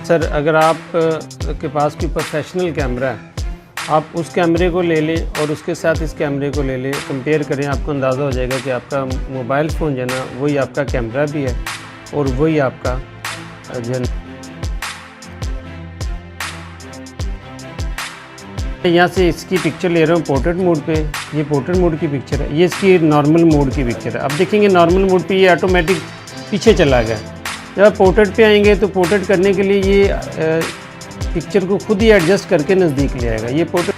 Sir अगर आप के पास कोई प्रोफेशनल कैमरा है, आप उस कैमरे को ले लें और उसके साथ इस कैमरे को ले लें, कंपेयर करें, आपको अंदाज़ा हो जाएगा कि आपका मोबाइल फ़ोन जो है ना वही आपका कैमरा भी है और वही आपका जो है। यहाँ से इसकी पिक्चर ले रहा हूँ पोर्ट्रेट मोड पे। ये पोर्ट्रेट मोड की पिक्चर है, ये इसकी नॉर्मल मोड की पिक्चर है। अब देखेंगे नॉर्मल मोड पे ये ऑटोमेटिक पीछे चला गया। जब आप पोर्ट्रेट पे आएंगे तो पोर्ट्रेट करने के लिए ये पिक्चर को खुद ही एडजस्ट करके नज़दीक ले आएगा। ये पोर्ट्रेट।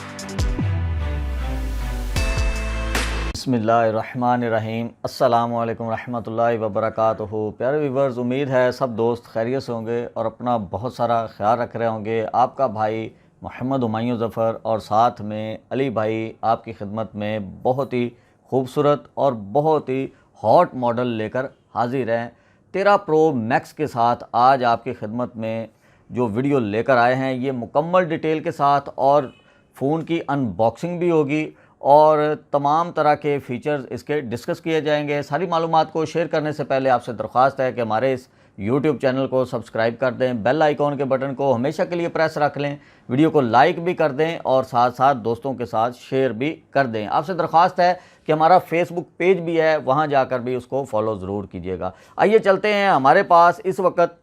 बिस्मिल्लाहिर्रहमानिर्रहीम, अस्सलामु अलैकुम रहमतुल्लाहि व बरकातुहू। प्यारे व्यूवर्स, उम्मीद है सब दोस्त खैरियत से होंगे और अपना बहुत सारा ख्याल रख रहे होंगे। आपका भाई मोहम्मद हुमायूं ज़फ़र और साथ में अली भाई आपकी खिदमत में बहुत ही खूबसूरत और बहुत ही हॉट मॉडल लेकर हाजिर हैं। 13 प्रो मैक्स के साथ आज आपकी खिदमत में जो वीडियो लेकर आए हैं, ये मुकम्मल डिटेल के साथ और फ़ोन की अनबॉक्सिंग भी होगी और तमाम तरह के फ़ीचर्स इसके डिस्कस किए जाएंगे। सारी मालूमात को शेयर करने से पहले आपसे दरख्वास्त है कि हमारे इस यूट्यूब चैनल को सब्सक्राइब कर दें, बेल आइकॉन के बटन को हमेशा के लिए प्रेस रख लें, वीडियो को लाइक भी कर दें और साथ साथ दोस्तों के साथ शेयर भी कर दें। आपसे दरख्वास्त है कि हमारा फेसबुक पेज भी है, वहाँ जाकर भी उसको फॉलो ज़रूर कीजिएगा। आइए चलते हैं, हमारे पास इस वक्त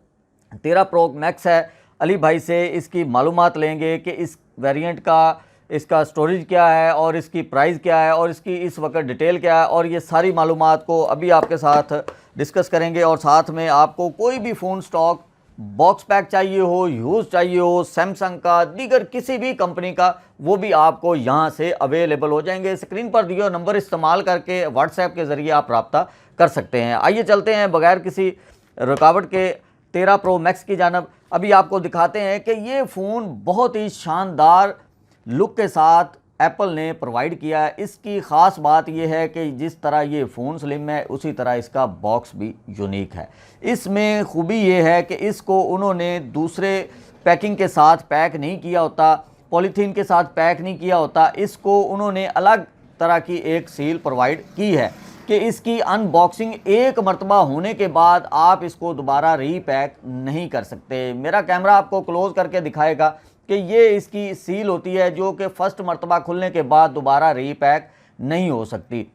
13 प्रो मैक्स है। अली भाई से इसकी मालूमात लेंगे कि इस वेरिएंट का इसका स्टोरेज क्या है और इसकी प्राइस क्या है और इसकी इस वक्त डिटेल क्या है, और ये सारी मालूमात को अभी आपके साथ डिस्कस करेंगे। और साथ में आपको कोई भी फ़ोन स्टॉक बॉक्स पैक चाहिए हो, यूज़ चाहिए हो, सैमसंग का, दीगर किसी भी कंपनी का, वो भी आपको यहाँ से अवेलेबल हो जाएंगे। स्क्रीन पर दिए नंबर इस्तेमाल करके व्हाट्सएप के ज़रिए आप रब्ता कर सकते हैं। आइए चलते हैं बगैर किसी रुकावट के 13 प्रो मैक्स की जानब। अभी आपको दिखाते हैं कि ये फ़ोन बहुत ही शानदार लुक के साथ एप्पल ने प्रोवाइड किया है। इसकी ख़ास बात यह है कि जिस तरह ये फ़ोन स्लिम है उसी तरह इसका बॉक्स भी यूनिक है। इसमें खूबी ये है कि इसको उन्होंने दूसरे पैकिंग के साथ पैक नहीं किया होता, पॉलीथीन के साथ पैक नहीं किया होता। इसको उन्होंने अलग तरह की एक सील प्रोवाइड की है कि इसकी अनबॉक्सिंग एक मरतबा होने के बाद आप इसको दोबारा रीपैक नहीं कर सकते। मेरा कैमरा आपको क्लोज़ करके दिखाएगा कि ये इसकी सील होती है जो कि फ़र्स्ट मरतबा खुलने के बाद दोबारा रीपैक नहीं हो सकती।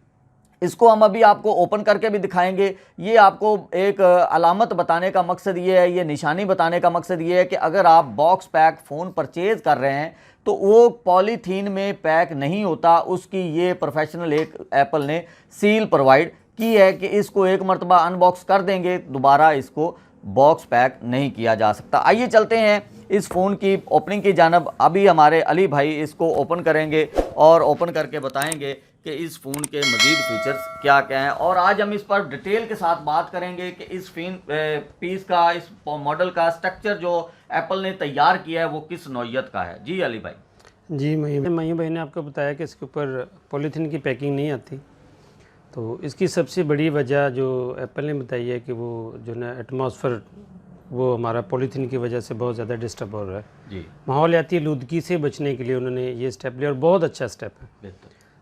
इसको हम अभी आपको ओपन करके भी दिखाएंगे। ये आपको एक अलामत बताने का मकसद ये है, ये निशानी बताने का मकसद ये है कि अगर आप बॉक्स पैक फ़ोन परचेज़ कर रहे हैं तो वो पॉलीथीन में पैक नहीं होता। उसकी ये प्रोफेशनल एक एप्पल ने सील प्रोवाइड की है कि इसको एक मरतबा अनबॉक्स कर देंगे, दोबारा इसको बॉक्स पैक नहीं किया जा सकता। आइए चलते हैं इस फ़ोन की ओपनिंग की जानब। अभी हमारे अली भाई इसको ओपन करेंगे और ओपन करके बताएंगे कि इस फ़ोन के मज़ीद फीचर्स क्या क्या हैं, और आज हम इस पर डिटेल के साथ बात करेंगे कि इस पीस का, इस मॉडल का स्ट्रक्चर जो एप्पल ने तैयार किया है वो किस नौइयत का है। जी अली भाई। जी मयूं भाई ने आपको बताया कि इसके ऊपर पॉलीथीन की पैकिंग नहीं आती, तो इसकी सबसे बड़ी वजह जो एप्पल ने बताई है कि वो जो ना एटमॉस्फेयर वो हमारा पॉलीथीन की वजह से बहुत ज़्यादा डिस्टर्ब हो रहा है जी। माहौलियाती आलूदगी से बचने के लिए उन्होंने ये स्टेप लिया और बहुत अच्छा स्टेप है।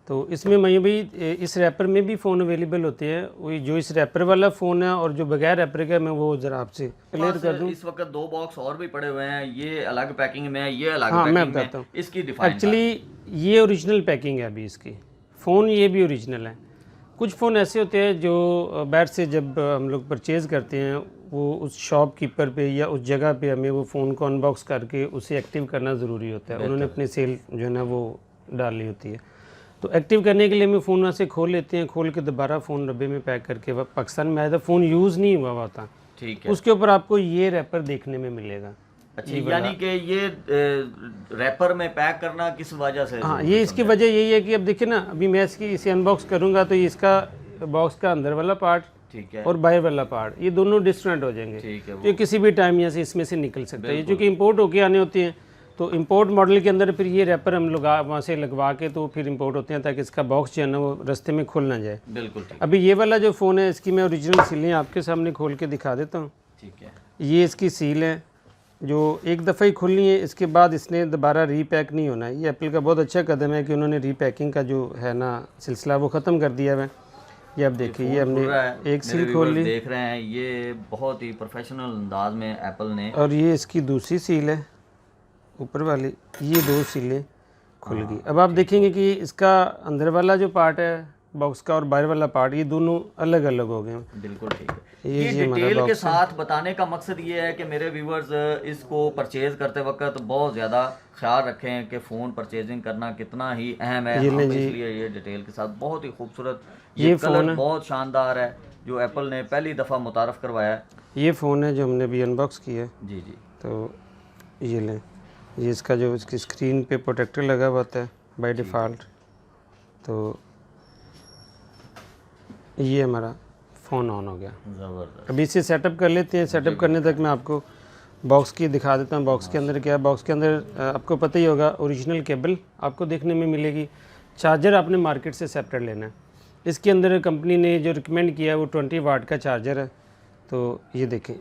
तो इसमें मयूं भाई इस रैपर में भी फ़ोन अवेलेबल होते हैं। वही जो इस रैपर वाला फ़ोन है और जो बगैर रैपर का, मैं वो ज़रा आपसे क्लियर कर दूँ। इस वक्त 2 बॉक्स और भी पड़े हुए हैं, ये अलग पैकिंग में है, ये अलग मैं पैकिंग बताता हूँ। इसकी डिफाइन एक्चुअली ये ओरिजिनल पैकिंग है अभी इसकी। फ़ोन ये भी ओरिजिनल है। कुछ फ़ोन ऐसे होते हैं जो बाहर से जब हम लोग परचेज़ करते हैं, वो उस शॉपकीपर पे या उस जगह पे हमें वो फ़ोन को अनबॉक्स करके उसे एक्टिव करना ज़रूरी होता है। उन्होंने अपनी सेल जो है ना वो डाली होती है, तो एक्टिव करने के लिए हमें फ़ोन वहाँ से खोल लेते हैं, खोल के दोबारा फ़ोन डब्बे में पैक करके पाकिस्तान में आया था। फ़ोन यूज़ नहीं हुआ होता, ठीक है, उसके ऊपर आपको ये रैपर देखने में मिलेगा। अच्छा, यानी कि ये रैपर में पैक करना किस वजह से? हाँ, ये इसकी वजह यही है कि अब देखिए ना, अभी मैं इसे अनबॉक्स करूँगा तो इसका बॉक्स का अंदर वाला पार्ट, ठीक है, और बाहर वाला पार्ट, ये दोनों डिस्टेंट हो जाएंगे, ठीक है, जो किसी भी टाइम यहाँ से इसमें से निकल सकता है। ये चूँकि इंपोर्ट होके आने होते हैं, तो इंपोर्ट मॉडल के अंदर फिर ये रैपर हम लोग वहाँ से लगवा के तो फिर इंपोर्ट होते हैं ताकि इसका बॉक्स जो है ना वो रास्ते में खुल ना जाए। बिल्कुल। अभी ये वाला जो फ़ोन है इसकी मैं ओरिजिनल सीलें आपके सामने खोल के दिखा देता हूँ। ठीक है, ये इसकी सील है जो एक दफ़ा ही खुलनी है, इसके बाद इसने दोबारा रीपैक नहीं होना है। ये एप्पल का बहुत अच्छा कदम है कि उन्होंने रीपैकिंग का जो है ना सिलसिला वो ख़त्म कर दिया है। ये आप देखिए, ये खुल रहा है। हमने एक मेरे सील खोल viewers ली देख रहे हैं, ये बहुत ही प्रोफेशनल अंदाज में एप्पल ने और ये इसकी दूसरी सील है ऊपर वाली, ये 2 सीलें खुल गई। अब आप देखेंगे कि इसका अंदर वाला जो पार्ट है बॉक्स का और बाहर वाला पार्ट, ये दोनों अलग अलग हो गए हैं। बिल्कुल ठीक है। ये ये जी हमारा डिटेल के बॉक्स है। साथ बताने का मकसद ये है कि मेरे व्यूवर्स इसको परचेज करते वक्त बहुत ज़्यादा ख्याल रखें कि फ़ोन परचेजिंग करना कितना ही अहम है। ये हम लें जी। इसलिए ये डिटेल के साथ बहुत ही खूबसूरत, ये ये फ़ोन कलर है। बहुत शानदार है जो एप्पल ने पहली दफ़ा मुतारफ़ करवाया है। ये फ़ोन है जो हमने अभी अनबॉक्स किया है। जी जी। तो ये लें, ये इसका जो इसकी स्क्रीन पे प्रोटेक्टर लगा हुआ होता है बाय डिफ़ॉल्ट। तो ये हमारा फ़ोन ऑन हो गया। ज़बरदस्त। अभी इसे सेटअप कर लेते हैं। सेटअप करने तक मैं आपको बॉक्स की दिखा देता हूँ। बॉक्स के अंदर क्या है, बॉक्स के अंदर आपको पता ही होगा ओरिजिनल केबल आपको देखने में मिलेगी। चार्जर आपने मार्केट से सेपरेट लेना है। इसके अंदर कंपनी ने जो रिकमेंड किया है वो 20 वाट का चार्जर है। तो ये देखें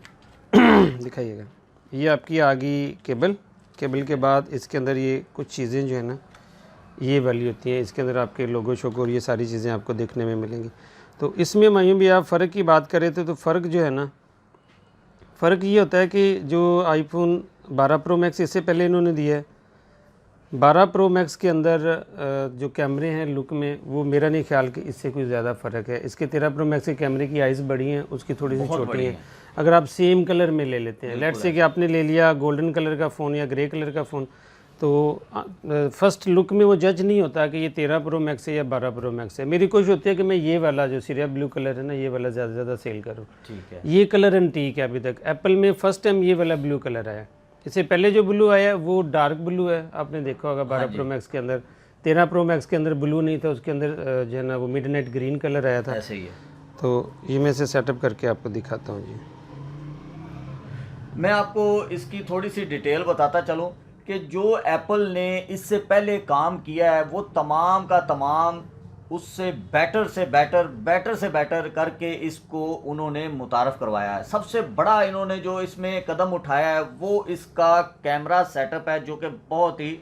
दिखाइएगा, ये आपकी आ गई केबल। केबल के बाद इसके अंदर ये कुछ चीज़ें जो है ना ये वाली होती हैं, इसके अंदर आपके लोगो शोगो और ये सारी चीज़ें आपको देखने में मिलेंगी। तो इसमें मैं भी आप फ़र्क की बात करें तो फ़र्क जो है ना, फ़र्क ये होता है कि जो आईफोन 12 प्रो मैक्स इससे पहले इन्होंने दिया है, 12 प्रो मैक्स के अंदर जो कैमरे हैं लुक में, वो मेरा नहीं ख्याल कि इससे कोई ज़्यादा फ़र्क है। इसके 13 प्रो मैक्स के कैमरे की आइज़ बड़ी हैं, उसकी थोड़ी सी छोटी हैं। अगर आप सेम कलर में ले लेते हैं, लेट से कि आपने ले लिया गोल्डन कलर का फ़ोन या ग्रे कलर का फ़ोन, तो फर्स्ट लुक में वो जज नहीं होता कि ये 13 प्रो मैक्स है या 12 प्रो मैक्स है। मेरी कोशिश होती है कि मैं ये वाला जो सीरिया ब्लू कलर है ना, ये वाला ज़्यादा से ज़्यादा सेल करूँ। ठीक है। ये कलर एंटीक है अभी तक। एप्पल में फ़र्स्ट टाइम ये वाला ब्लू कलर आया। इससे पहले जो ब्लू आया वो डार्क ब्लू है, आपने देखा होगा 12 प्रो मैक्स के अंदर। 13 प्रो मैक्स के अंदर ब्लू नहीं था, उसके अंदर जो है ना वो मिडनाइट ग्रीन कलर आया था। ऐसे ही है। तो ये मैं इसे सेटअप करके आपको दिखाता हूँ जी। मैं आपको इसकी थोड़ी सी डिटेल बताता चलूँ कि जो एप्पल ने इससे पहले काम किया है वो तमाम का तमाम उससे बेटर से बेटर करके इसको उन्होंने मुतारफ़ करवाया है। सबसे बड़ा इन्होंने जो इसमें कदम उठाया है वो इसका कैमरा सेटअप है, जो कि बहुत ही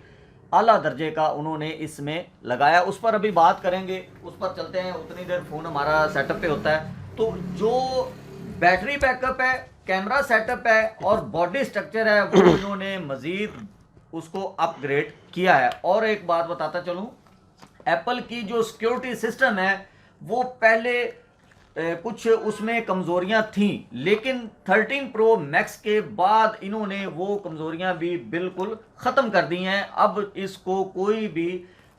आला दर्जे का उन्होंने इसमें लगाया। उस पर अभी बात करेंगे, उस पर चलते हैं। उतनी देर फ़ोन हमारा सेटअप पे होता है। तो जो बैटरी बैकअप है, कैमरा सेटअप है और बॉडी स्ट्रक्चर है, वो इन्होंने मज़ीद उसको अपग्रेड किया है। और एक बात बताता चलूं, एप्पल की जो सिक्योरिटी सिस्टम है वो पहले कुछ उसमें कमज़ोरियां थीं, लेकिन 13 प्रो मैक्स के बाद इन्होंने वो कमज़ोरियां भी बिल्कुल ख़त्म कर दी हैं। अब इसको कोई भी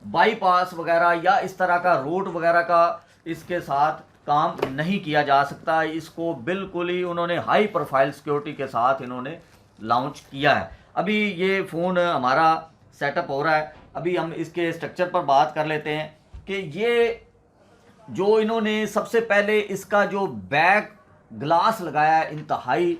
बाईपास वगैरह या इस तरह का रोड वगैरह का इसके साथ काम नहीं किया जा सकता। इसको बिल्कुल ही उन्होंने हाई प्रोफाइल सिक्योरिटी के साथ इन्होंने लॉन्च किया है। अभी ये फ़ोन हमारा सेटअप हो रहा है। अभी हम इसके स्ट्रक्चर पर बात कर लेते हैं कि ये जो इन्होंने सबसे पहले इसका जो बैक ग्लास लगाया है इंतहाई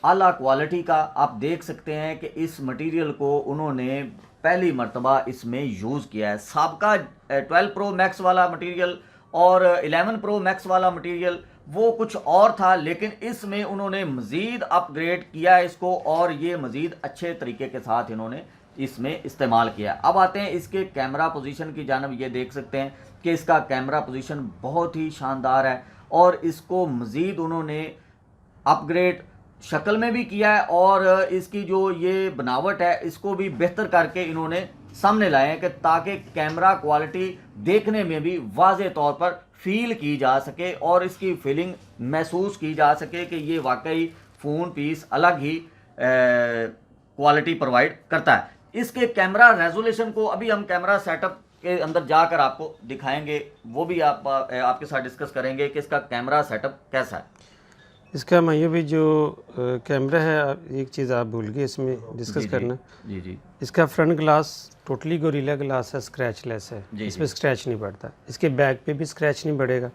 आला क्वालिटी का। आप देख सकते हैं कि इस मटेरियल को उन्होंने पहली मर्तबा इसमें यूज़ किया है। साबका 12 प्रो मैक्स वाला मटेरियल और 11 प्रो मैक्स वाला मटेरियल वो कुछ और था, लेकिन इसमें उन्होंने मज़ीद अपग्रेड किया है इसको और ये मज़ीद अच्छे तरीके के साथ इन्होंने इसमें इस्तेमाल किया। अब आते हैं इसके कैमरा पोजीशन की जानब। ये देख सकते हैं कि इसका कैमरा पोजीशन बहुत ही शानदार है और इसको मज़ीद उन्होंने अपग्रेड शक्ल में भी किया है और इसकी जो ये बनावट है इसको भी बेहतर करके इन्होंने सामने लाए हैं कि ताकि कैमरा क्वालिटी देखने में भी वाज़े तौर पर फील की जा सके और इसकी फीलिंग महसूस की जा सके कि ये वाकई फ़ोन पीस अलग ही क्वालिटी प्रोवाइड करता है। इसके कैमरा रेजोल्यूशन को अभी हम कैमरा सेटअप के अंदर जाकर आपको दिखाएंगे, वो भी आपके साथ डिस्कस करेंगे कि इसका कैमरा सेटअप कैसा है। इसका मैं भी जो कैमरा है, एक चीज़ आप भूल गए इसमें डिस्कस करना। जी जी। इसका front glass totally gorilla glass है, स्क्रैचलेस है, इसमें स्क्रैच नहीं पड़ता। इसके बैक पे भी स्क्रैच नहीं पड़ेगा।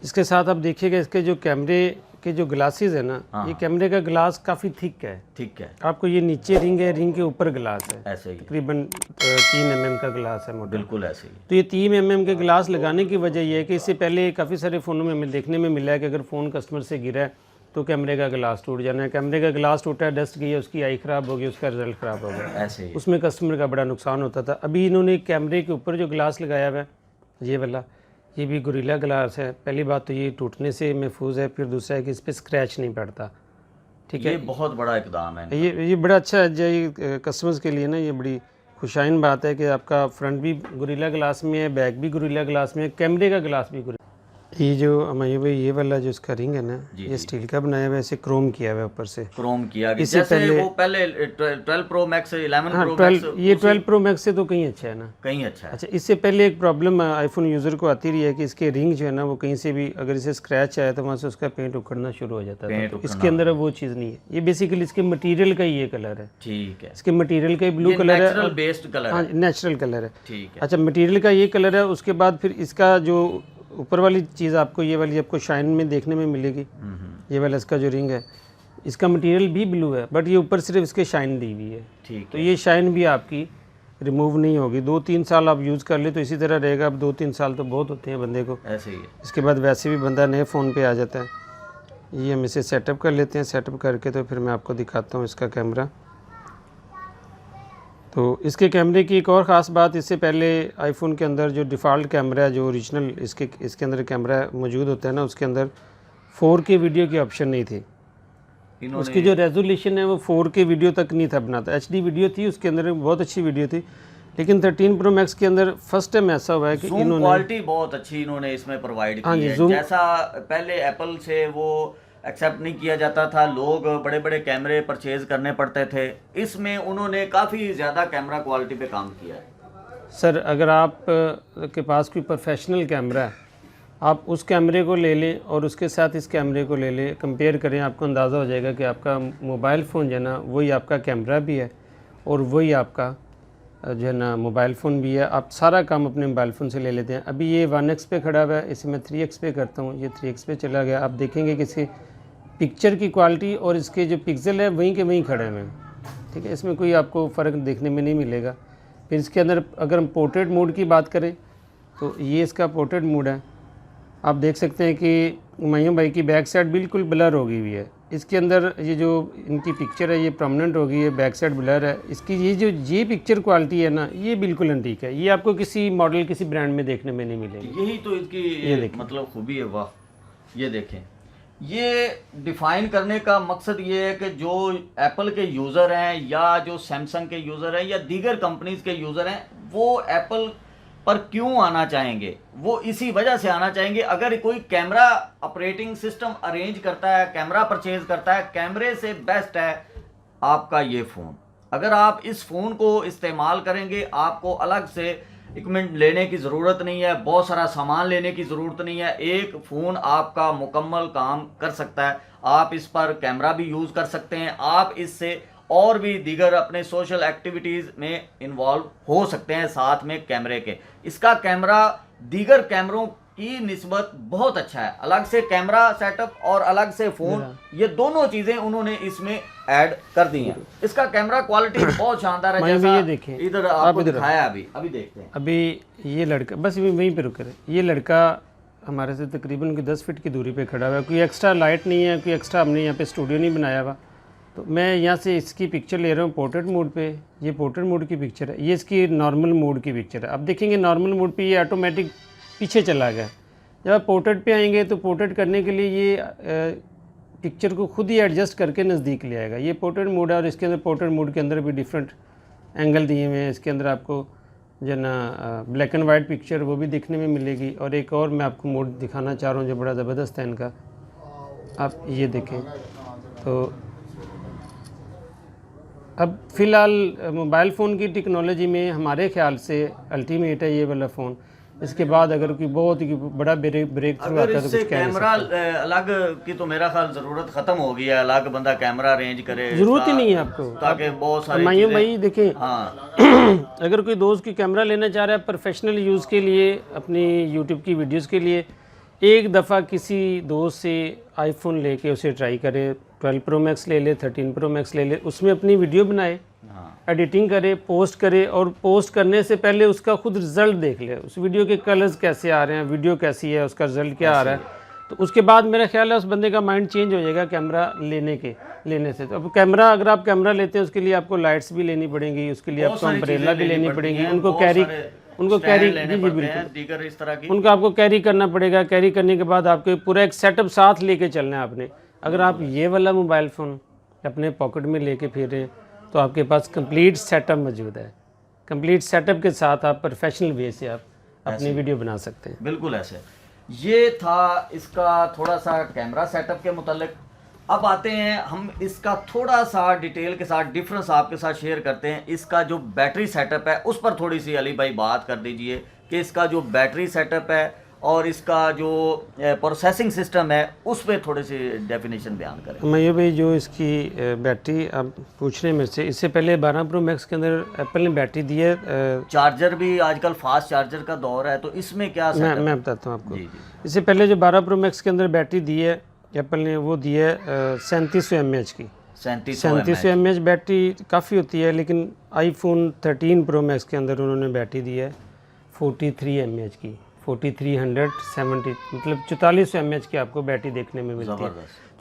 इसके साथ आप देखिएगा इसके जो कैमरे के जो ग्लासेस है ना, ये कैमरे का ग्लास काफ़ी थिक है। ठीक है। आपको ये नीचे रिंग है, रिंग के ऊपर ग्लास है, ऐसे ही तकरीबन 3 mm का ग्लास है मोटा। बिल्कुल ऐसे ही। तो ये 3 mm के ग्लास लगाने की वजह यह है कि इससे पहले काफ़ी सारे फ़ोनों में हमें देखने में मिला है कि अगर फ़ोन कस्टमर से गिरा है तो कैमरे का ग्लास टूट जाना है। कैमरे का ग्लास टूटा है, डस्ट गई है, उसकी आई ख़राब हो गई, उसका रिजल्ट ख़राब हो गया, ऐसे ही उसमें कस्टमर का बड़ा नुकसान होता था। अभी इन्होंने कैमरे के ऊपर जो ग्लास लगाया हुआ है ये वाला, ये भी गोरिल्ला ग्लास है। पहली बात तो ये टूटने से महफूज है, फिर दूसरा है कि इस पर स्क्रैच नहीं पड़ता। ठीक है, ये बहुत बड़ा इकदाम है। ये बड़ा अच्छा है जो ये कस्टमर्स के लिए ना, ये बड़ी खुशाइन बात है कि आपका फ्रंट भी गोरिल्ला ग्लास में है, बैक भी गोरिल्ला ग्लास में है, कैमरे का ग्लास भी गोरिल्ला। ये जो हमारे भाई ये वाला जो इसका रिंग है ना, ये स्टील का बनाया हुआ है, इसे क्रोम किया हुआ है ऊपर से, क्रोम किया गया। इससे जैसे पहले वो पहले 12 प्रो मैक्स 11 हाँ प्रो 12, मैक्स, ये 12 प्रो मैक्स से तो कहीं अच्छा है ना। कहीं अच्छा है। अच्छा, इससे पहले एक प्रॉब्लम आईफोन यूज़र को आती रही है कि इसके रिंग जो है ना, वो कहीं से भी अगर इसे स्क्रैच आया तो वहाँ से उसका पेंट उखड़ना शुरू हो जाता है। तो इसके अंदर वो चीज़ नहीं है। ये बेसिकली इसके मटेरियल का ही ये कलर है। ठीक है, इसके मटेरियल का ही ब्लू कलर है, नेचुरल बेस्ड कलर हाँ है। नेचुरल कलर है। ठीक है, अच्छा, मटेरियल का ये कलर है। उसके बाद फिर इसका जो ऊपर वाली चीज़ आपको ये वाली आपको शाइन में देखने में मिलेगी। ये वाला इसका जो रिंग है, इसका मटेरियल भी ब्लू है, बट ये ऊपर सिर्फ इसके शाइन दी हुई है। ठीक तो ये शाइन भी आपकी रिमूव नहीं होगी। 2-3 साल आप यूज़ कर ले तो इसी तरह रहेगा। अब 2-3 साल तो बहुत होते हैं बंदे को, ऐसे ही है। इसके बाद वैसे भी बंदा नए फ़ोन पे आ जाता है। ये हम इसे सेटअप कर लेते हैं। सेटअप करके तो फिर मैं आपको दिखाता हूँ इसका कैमरा। तो इसके कैमरे की एक और ख़ास बात, इससे पहले आईफोन के अंदर जो डिफ़ॉल्ट कैमरा है, जो ओरिजिनल इसके अंदर कैमरा मौजूद होता है ना, उसके अंदर 4K वीडियो की ऑप्शन नहीं थी। उसकी जो रेजोल्यूशन है वो 4K वीडियो तक नहीं था बनाता। HD वीडियो थी उसके अंदर, बहुत अच्छी वीडियो थी। लेकिन 13 प्रो मैक्स के अंदर फर्स्ट टाइम ऐसा हुआ है कि इन्होंने क्वालिटी बहुत अच्छी इन्होंने इसमें प्रोवाइड की है। जैसा पहले एप्पल से वो एक्सेप्ट नहीं किया जाता था, लोग बड़े बड़े कैमरे परचेज करने पड़ते थे, इसमें उन्होंने काफ़ी ज़्यादा कैमरा क्वालिटी पे काम किया है। सर, अगर आप के पास कोई प्रोफेशनल कैमरा है, आप उस कैमरे को ले लें और उसके साथ इस कैमरे को ले लें, कंपेयर करें, आपको अंदाज़ा हो जाएगा कि आपका मोबाइल फ़ोन जो है ना, वही आपका कैमरा भी है और वही आपका जो है ना मोबाइल फ़ोन भी है। आप सारा काम अपने मोबाइल फ़ोन से ले लेते हैं। अभी ये 1x पे खड़ा हुआ है, इसे मैं 3x पे करता हूँ, ये 3x पे चला गया। आप देखेंगे कि इसकी पिक्चर की क्वालिटी और इसके जो पिक्सल है वहीं के वहीं खड़े हुए हैं। ठीक है, इसमें कोई आपको फ़र्क देखने में नहीं मिलेगा। फिर इसके अंदर अगर हम पोर्ट्रेट मोड की बात करें तो ये इसका पोर्ट्रेट मोड है। आप देख सकते हैं कि हुमायूं भाई की बैक साइड बिल्कुल ब्लर हो गई हुई है। इसके अंदर ये जो इनकी पिक्चर है ये प्रोमिनेंट हो गई है, बैक साइड ब्लर है। इसकी ये पिक्चर क्वालिटी है ना, ये बिल्कुल एंटीक है। ये आपको किसी मॉडल किसी ब्रांड में देखने में नहीं मिलेगी। यही तो इसकी मतलब खूबी है। वाह, ये देखें, ये डिफाइन करने का मकसद ये है कि जो एप्पल के यूज़र हैं या जो सैमसंग के यूज़र हैं या दीगर कंपनीज के यूज़र हैं, वो एप्पल पर क्यों आना चाहेंगे, वो इसी वजह से आना चाहेंगे। अगर कोई कैमरा ऑपरेटिंग सिस्टम अरेंज करता है, कैमरा परचेज करता है, कैमरे से बेस्ट है आपका ये फ़ोन। अगर आप इस फ़ोन को इस्तेमाल करेंगे, आपको अलग से इक्विपमेंट लेने की ज़रूरत नहीं है, बहुत सारा सामान लेने की ज़रूरत नहीं है। एक फ़ोन आपका मुकम्मल काम कर सकता है। आप इस पर कैमरा भी यूज़ कर सकते हैं, आप इससे और भी दीगर अपने सोशल एक्टिविटीज़ में इन्वॉल्व हो सकते हैं साथ में कैमरे के। इसका कैमरा दीगर कैमरों की निस्बत बहुत अच्छा है। अलग से कैमरा सेटअप और अलग से फ़ोन, ये दोनों चीज़ें उन्होंने इसमें ऐड कर दी हैं। इसका कैमरा क्वालिटी बहुत शानदार है। जैसा ये देखें, इधर आपको दिखाया, अभी देखते हैं। अभी ये लड़का, बस वहीं पे रुक रहे, ये लड़का हमारे से तकरीबन 10 फीट की दूरी पे खड़ा हुआ है। कोई एक्स्ट्रा लाइट नहीं है, कोई एक्स्ट्रा हमने यहाँ पे स्टूडियो नहीं बनाया हुआ। तो मैं यहाँ से इसकी पिक्चर ले रहा हूँ पोर्ट्रेट मोड पे। ये पोर्ट्रेट मोड की पिक्चर है, ये इसकी नॉर्मल मोड की पिक्चर है। अब देखेंगे नॉर्मल मोड पे ये ऑटोमेटिक पीछे चला गया। जब आप पोर्ट्रेट पे आएंगे तो पोर्ट्रेट करने के लिए ये पिक्चर को खुद ही एडजस्ट करके नज़दीक ले आएगा। ये पोर्ट्रेट मोड है और इसके अंदर पोर्ट्रेट मोड के अंदर भी डिफरेंट एंगल दिए हुए हैं। इसके अंदर आपको जो ना ब्लैक एंड वाइट पिक्चर वो भी देखने में मिलेगी। और एक और मैं आपको मोड दिखाना चाह रहा हूँ जो बड़ा ज़बरदस्त है इनका, आप ये देखें। तो अब फ़िलहाल मोबाइल फ़ोन की टेक्नोलॉजी में हमारे ख्याल से अल्टीमेट है ये वाला फ़ोन। इसके बाद अगर कोई बहुत ही बड़ा ब्रेक थ्रू आता है तो कुछ कैमरा अलग की तो मेरा ख्याल ज़रूरत ख़त्म हो गई है। अलग बंदा कैमरा अरेंज करे, ज़रूरत ही नहीं है आपको, ताकि बहुत सारे भाई देखें। हाँ अगर कोई दोस्त की कैमरा लेना चाह रहा है प्रोफेशनल यूज़ के लिए, अपनी यूट्यूब की वीडियोस के लिए, एक दफ़ा किसी दोस्त से आईफोन लेके उसे ट्राई करे। 12 प्रो मैक्स ले ले, 13 प्रो मैक्स ले ले, उसमें अपनी वीडियो बनाए, एडिटिंग करे, पोस्ट करे, और पोस्ट करने से पहले उसका खुद रिज़ल्ट देख ले, उस वीडियो के कलर्स कैसे आ रहे हैं, वीडियो कैसी है, उसका रिज़ल्ट क्या आ रहा है। तो उसके बाद मेरा ख्याल है उस बंदे का माइंड चेंज हो जाएगा कैमरा लेने से। तो अब कैमरा, अगर आप कैमरा लेते हैं उसके लिए आपको लाइट्स भी लेनी पड़ेंगी, उसके लिए आपको अम्ब्रेला भी लेनी पड़ेगी, उनको कैरी उनको स्टैंड कैरी लेने जी पड़ते बिल्कुल, हैं दीगर इस तरह की। उनको आपको कैरी करना पड़ेगा। कैरी करने के बाद आपके पूरा एक सेटअप साथ लेके चलना है आपने। अगर आप ये वाला मोबाइल फ़ोन अपने पॉकेट में लेके फिर रहे हैं तो आपके पास कंप्लीट सेटअप मौजूद है। कंप्लीट सेटअप के साथ आप प्रोफेशनल वे से आप अपनी वीडियो बना सकते हैं। बिल्कुल ऐसे। ये था इसका थोड़ा सा कैमरा सेटअप के मुतालिक। अब आते हैं हम इसका थोड़ा सा डिटेल के साथ डिफरेंस आपके साथ शेयर करते हैं। इसका जो बैटरी सेटअप है उस पर थोड़ी सी अली भाई बात कर दीजिए कि इसका जो बैटरी सेटअप है और इसका जो प्रोसेसिंग सिस्टम है उस पर थोड़ी सी डेफिनेशन बयान करें। मैं भाई जो इसकी बैटरी आप पूछ रहे हैं मेरे से, इससे पहले 12 प्रो मैक्स के अंदर एप्पल ने बैटरी दी है। चार्जर भी आजकल फास्ट चार्जर का दौर है, तो इसमें क्या मैं बताता हूँ आपको। जी जी। इससे पहले जो 12 प्रो मैक्स के अंदर बैटरी दी है एप्पल ने, वो दी है 3700 mAh की। 3700 mAh बैटरी काफ़ी होती है, लेकिन आईफोन 13 प्रो मैक्स के अंदर उन्होंने बैटरी दी है 43 mAh की। 4370 मतलब 4400 mAh की आपको बैटरी देखने में मिलती है।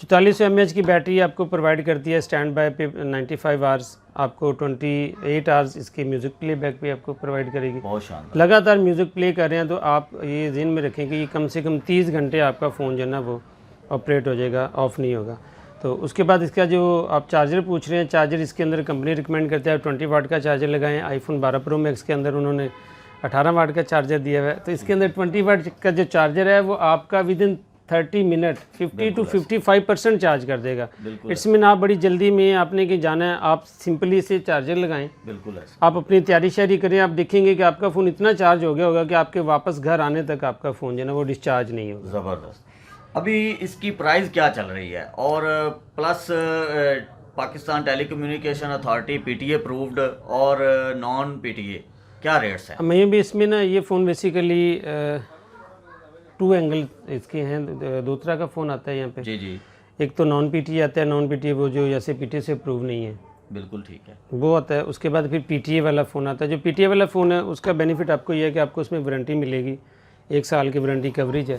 4400 mAh की बैटरी आपको प्रोवाइड करती है स्टैंड बाय पे 95 आवर्स, आपको 28 आवर्स इसके म्यूज़िक प्लेबैक पे आपको प्रोवाइड करेगी। बहुत शानदार। लगातार म्यूज़िक प्ले कर रहे हैं तो आप ये ज़हन में रखें कि ये कम से कम 30 घंटे आपका फ़ोन जो है ना वो ऑपरेट हो जाएगा, ऑफ़ नहीं होगा। तो उसके बाद इसका जो आप चार्जर पूछ रहे हैं, चार्जर इसके अंदर कंपनी रिकमेंड करता है 20 वाट का चार्जर लगाएं। आईफोन 12 प्रो मैक्स के अंदर उन्होंने 18 वाट का चार्जर दिया हुआ है। तो इसके अंदर 20 वाट का जो चार्जर है वो आपका with in 30 minute 50 to 55% charge कर देगा। इट्स मीन आप बड़ी जल्दी में आपने कि जाना है, आप सिंपली से चार्जर लगाएं, बिल्कुल आप अपनी तैयारी शारी करें, आप देखेंगे कि आपका फ़ोन इतना चार्ज हो गया होगा कि आपके वापस घर आने तक आपका फ़ोन जो है ना वो डिस्चार्ज नहीं होगा। ज़बरदस्त। अभी इसकी प्राइस क्या चल रही है? और plus Pakistan telecommunication authority PTA approved और नॉन PTA क्या रेट्स हैं? मैं भी इसमें ना ये फ़ोन बेसिकली 2 एंगल इसके हैं। दो तरह का फ़ोन आता है यहाँ पे। जी जी। एक तो नॉन PTA आता है, नॉन PTA वो जो जैसे PTA से अप्रूव नहीं है, बिल्कुल ठीक है, वो आता है। उसके बाद फिर PTA वाला फ़ोन आता है। जो PTA वाला फ़ोन है उसका बेनिफिट आपको ये है कि आपको उसमें वारंटी मिलेगी, 1 साल की वारंटी कवरेज है,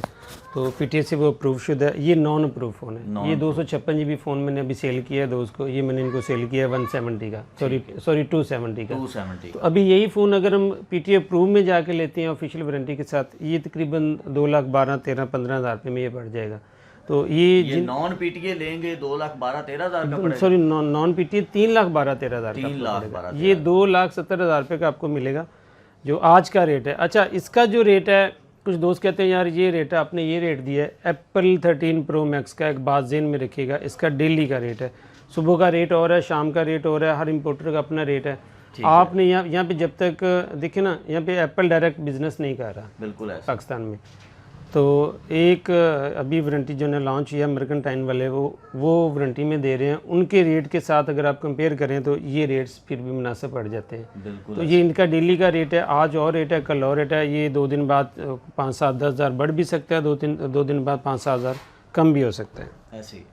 तो PTA से वो अप्रूव शुदा है। ये नॉन अप्रूव फ़ोन है। ये 256 GB फ़ोन मैंने अभी सेल किया है दोस्त को, ये मैंने इनको सेल किया है 170 का, सॉरी 270 का। 270 तो अभी यही फ़ोन अगर हम PTA अप्रूव में जाके लेते हैं ऑफिशियल वारंटी के साथ, ये तकरीबन 2,12,13,15,000 रुपये में ये बढ़ जाएगा। तो ये नॉन PTA लेंगे 2,12,13,000 का पड़ेगा। सॉरी नॉन PTA 3,12,13,000 का 3,12,13,000। ये 2,70,000 रुपये का आपको मिलेगा जो आज का रेट है। अच्छा, इसका जो रेट है, कुछ दोस्त कहते हैं यार ये रेट है, आपने ये रेट दिया है। एप्पल 13 प्रो मैक्स का एक बात ज़हन में रखिएगा, इसका डेली का रेट है, सुबह का रेट और है, शाम का रेट और है, हर इंपोर्टर का अपना रेट है। आपने यहाँ पे जब तक देखे ना, यहाँ पे एप्पल डायरेक्ट बिजनेस नहीं कर रहा बिल्कुल है पाकिस्तान में। तो एक अभी वारंटी जो है लॉन्च हुई है मर्केंटाइन वाले, वो वारंटी में दे रहे हैं। उनके रेट के साथ अगर आप कंपेयर करें तो ये रेट्स फिर भी मुनासिब पड़ जाते हैं। बिल्कुल। तो ये इनका डेली का रेट है, आज और रेट है, कल और रेट है। ये 2 दिन बाद 5-7-10 हज़ार बढ़ भी सकता है, 2 दिन बाद 5-7 हज़ार कम भी हो सकता है। ऐसे ही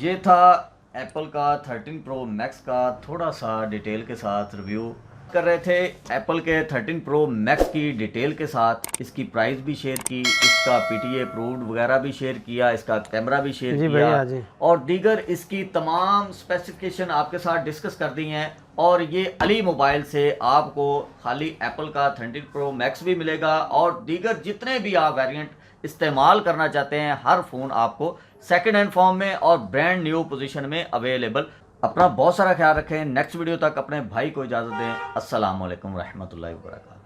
ये था एप्पल का 13 प्रो मैक्स का थोड़ा सा डिटेल के साथ रिव्यू कर रहे थे। एप्पल के 13 प्रो मैक्स की डिटेल के साथ इसकी प्राइस भी शेयर की, इसका PTA अप्रूव्ड वगैरह भी शेयर किया, इसका कैमरा भी शेयर किया और दीगर इसकी तमाम स्पेसिफिकेशन आपके साथ डिस्कस कर दी हैं। और ये अली मोबाइल से आपको खाली एप्पल का 13 प्रो मैक्स भी मिलेगा और दीगर जितने भी आप वेरिएंट इस्तेमाल करना चाहते हैं, हर फ़ोन आपको सेकेंड हैंड फॉर्म में और ब्रांड न्यू पोजीशन में अवेलेबल। अपना बहुत सारा ख्याल रखें। नेक्स्ट वीडियो तक अपने भाई को इजाज़त दें। अस्सलाम वालेकुम रहमतुल्लाहि व बरकातहू।